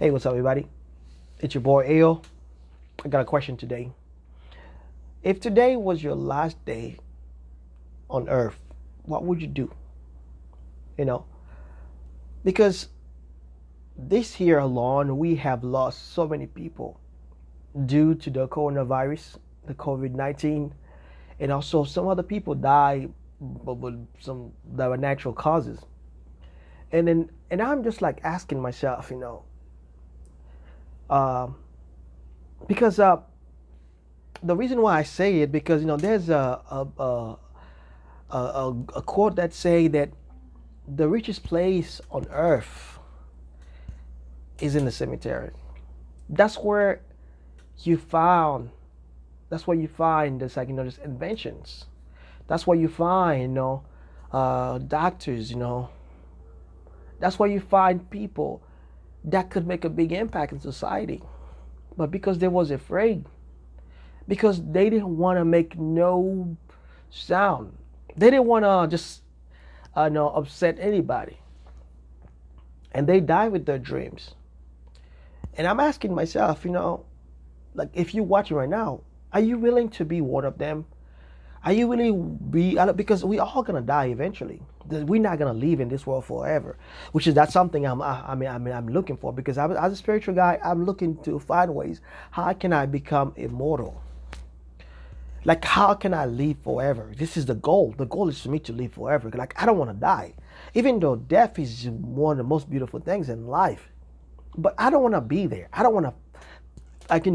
Hey, what's up, everybody? It's your boy Ayo. I got a question today. If today was your last day on Earth, what would you do? You know, because this year alone, we have lost so many people due to the coronavirus, the COVID-19, and also some other people died, but some that were natural causes. And I'm just like asking myself, uh, because the reason why I say it because there's a quote that say that the richest place on earth is in the cemetery. That's where you found. That's where you find this just inventions. That's where you find doctors. That's where you find people that could make a big impact in society. But because they was afraid, because they didn't want to make no sound, they didn't want to just no upset anybody, and they die with their dreams. And I'm asking myself, like if you're watching right now, are you willing to be one of them? Are you really be because we all gonna die eventually. We're not gonna live in this world forever, which is that's something I'm looking for because as a spiritual guy, I'm looking to find ways how can I become immortal. Like how can I live forever? This is the goal. The goal is for me to live forever. Like I don't want to die, even though death is one of the most beautiful things in life. But I don't want to be there. I don't want to, like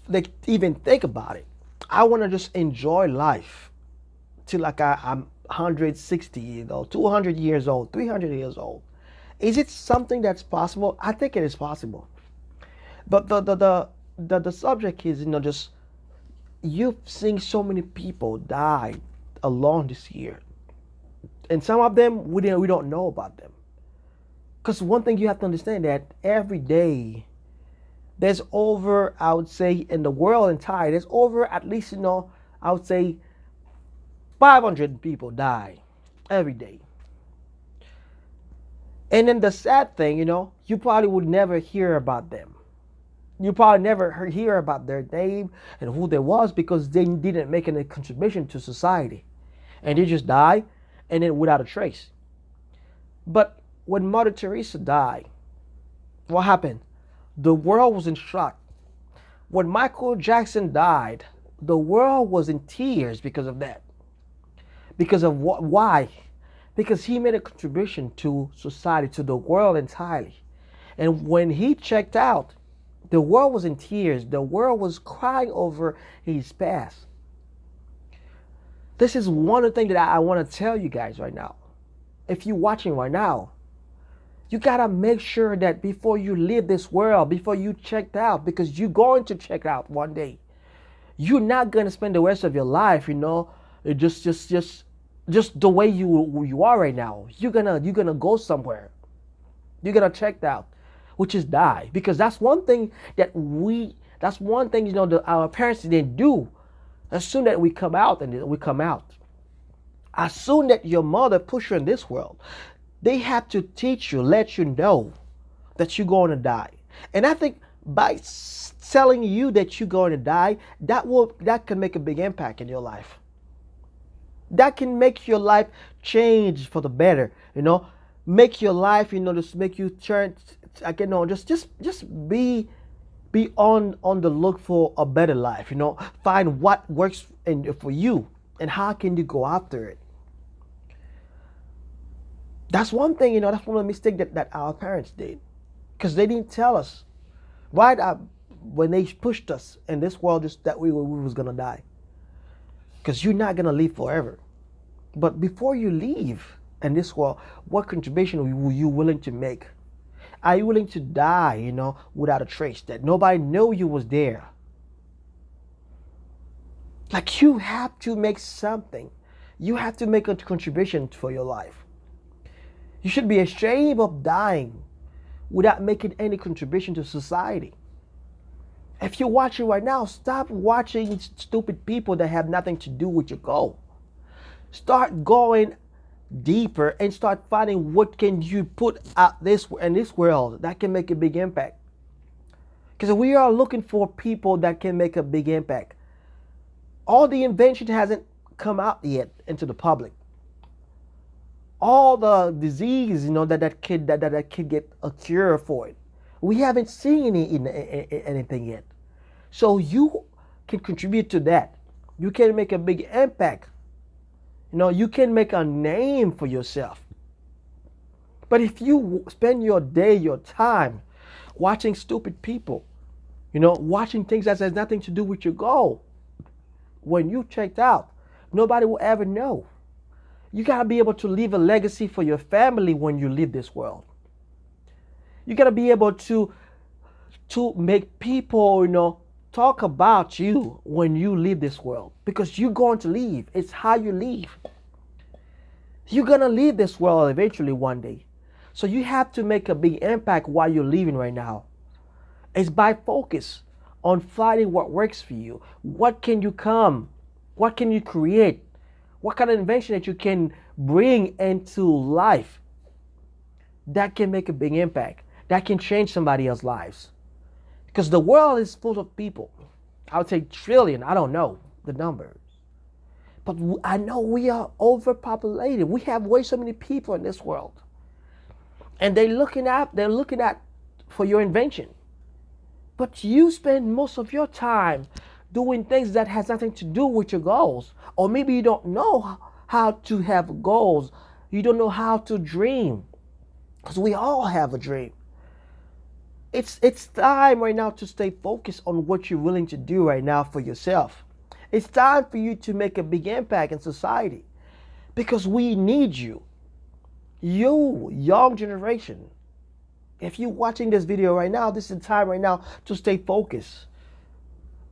like even think about it. I want to just enjoy life till like I'm 160 years old, 200 years old, 300 years old. Is it something that's possible? I think it is possible. But the subject is just you've seen so many people die alone this year, and some of them we don't know about them. Because one thing you have to understand that every day there's over, I would say, in the world entire, there's over at least, I would say 500 people die every day. And then the sad thing, you probably would never hear about them. You probably never hear about their name and who they was because they didn't make any contribution to society. And they just die and then without a trace. But when Mother Teresa died, what happened? The world was in shock. When Michael Jackson died, the world was in tears because of that. Because of what? Why? Because he made a contribution to society, to the world entirely. And when he checked out, the world was in tears. The world was crying over his past. This is one of the things that I want to tell you guys right now. If you're watching right now, you gotta make sure that before you leave this world, before you checked out, because you're going to check out one day. You're not gonna spend the rest of your life, just the way you are right now. You're gonna go somewhere. You're gonna check out, which is die, because that's one thing our parents didn't do. As soon that we come out and we come out, as soon that your mother push you in this world, they have to teach you, let you know that you're going to die. And I think by telling you that you're going to die, that can make a big impact in your life. That can make your life change for the better. Make your life, just make you turn. Just be on the look for a better life. Find what works for you and how can you go after it. That's one thing, that's one of the mistakes that our parents did. Because they didn't tell us right up when they pushed us in this world just that we was going to die. Because you're not going to live forever. But before you leave in this world, what contribution were you willing to make? Are you willing to die, without a trace, that nobody know you was there? Like you have to make something. You have to make a contribution for your life. You should be ashamed of dying without making any contribution to society. If you're watching right now, stop watching stupid people that have nothing to do with your goal. Start going deeper and start finding what can you put out this in this world that can make a big impact. Because we are looking for people that can make a big impact. All the invention hasn't come out yet into the public. All the disease, that kid get a cure for it. We haven't seen anything yet. So you can contribute to that. You can make a big impact. You can make a name for yourself. But if you spend your day, your time watching stupid people, watching things that has nothing to do with your goal, when you checked out, nobody will ever know. You got to be able to leave a legacy for your family when you leave this world. You got to be able to make people, talk about you when you leave this world, because you're going to leave. It's how you leave. You're going to leave this world eventually one day. So you have to make a big impact while you're leaving right now. It's by focus on finding what works for you. What can you come? What can you create? What kind of invention that you can bring into life that can make a big impact, that can change somebody else's lives? Because the world is full of people. I would say trillion. I don't know the numbers. But I know we are overpopulated. We have way so many people in this world. And they're looking at for your invention. But you spend most of your time doing things that has nothing to do with your goals. Or maybe you don't know how to have goals. You don't know how to dream. Because we all have a dream. It's time right now to stay focused on what you're willing to do right now for yourself. It's time for you to make a big impact in society, because we need you. You, young generation, if you're watching this video right now, this is the time right now to stay focused.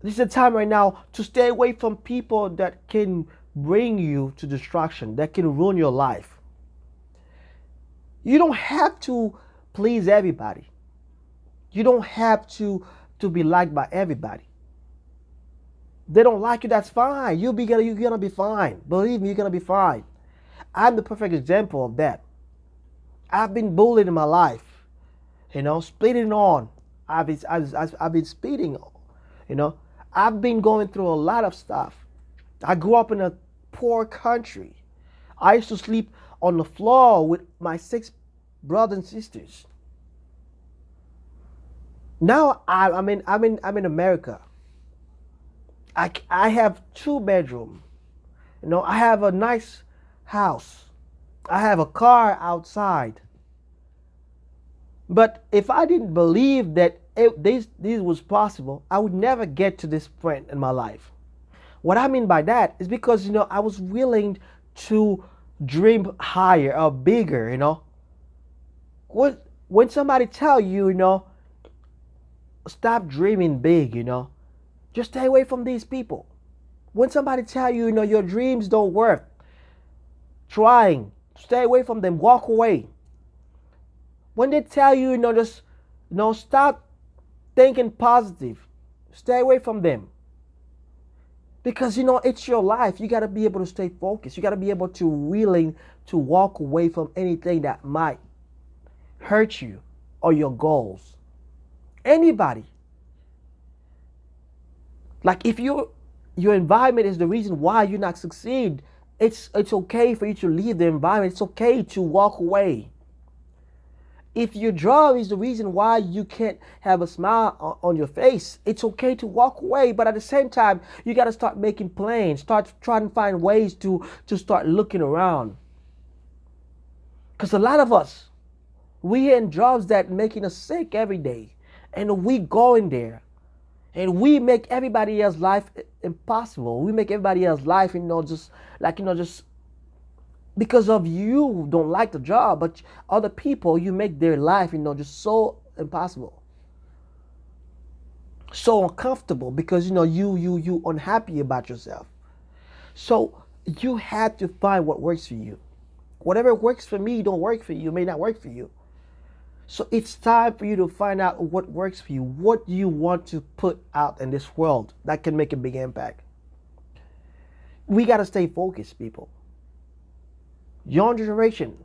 This is the time right now to stay away from people that can bring you to destruction, that can ruin your life. You don't have to please everybody. You don't have to be liked by everybody. They don't like you, that's fine. You're gonna be fine. Believe me, you're gonna be fine. I'm the perfect example of that. I've been bullied in my life, speeding on. I've been speeding, I've been going through a lot of stuff. I grew up in a poor country. I used to sleep on the floor with my 6 brothers and sisters. Now I'm in America. I have 2 bedrooms. I have a nice house. I have a car outside. But if I didn't believe that this was possible, I would never get to this point in my life. What I mean by that is because, I was willing to dream higher or bigger, When somebody tell you, stop dreaming big, just stay away from these people. When somebody tell you, your dreams don't work, trying, stay away from them, walk away. When they tell you, just, stop thinking positive, stay away from them. Because, it's your life. You got to be able to stay focused. You got to be able to willing to walk away from anything that might hurt you or your goals. Anybody. Like if your environment is the reason why you're not succeed, it's okay for you to leave the environment. It's okay to walk away. If your job is the reason why you can't have a smile on your face, it's okay to walk away. But at the same time, you got to start making plans. Start trying to find ways to start looking around. Because a lot of us, we in jobs that making us sick every day. And we go in there. And we make everybody else's life impossible. We make everybody else's life, just because of you don't like the job, but other people, you make their life, just so impossible. So uncomfortable because, you unhappy about yourself. So you have to find what works for you. Whatever works for me don't work for you, may not work for you. So it's time for you to find out what works for you. What do you want to put out in this world that can make a big impact? We got to stay focused, people. Young generation,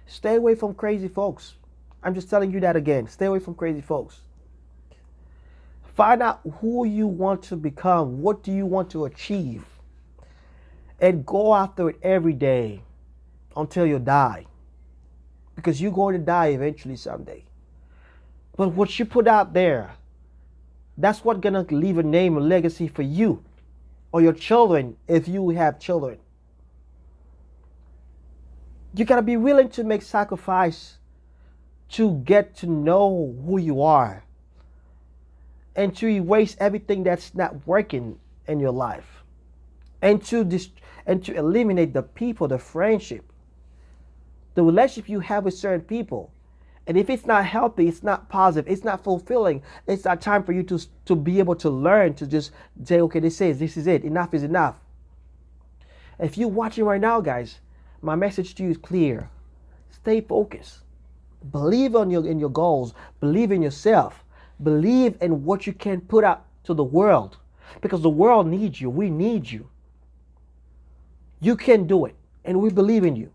stay away from crazy folks. I'm just telling you that again. Stay away from crazy folks. Find out who you want to become. What do you want to achieve? And go after it every day until you die. Because you're going to die eventually someday. But what you put out there, that's what's going to leave a name, a legacy for you or your children if you have children. You got to be willing to make sacrifice to get to know who you are and to erase everything that's not working in your life and to eliminate the people, the friendship, the relationship you have with certain people. And if it's not healthy, it's not positive, it's not fulfilling, it's not time for you to be able to learn to just say, okay, this is it, enough is enough. If you're watching right now, guys, my message to you is clear. Stay focused. Believe in your goals. Believe in yourself. Believe in what you can put out to the world. Because the world needs you. We need you. You can do it. And we believe in you.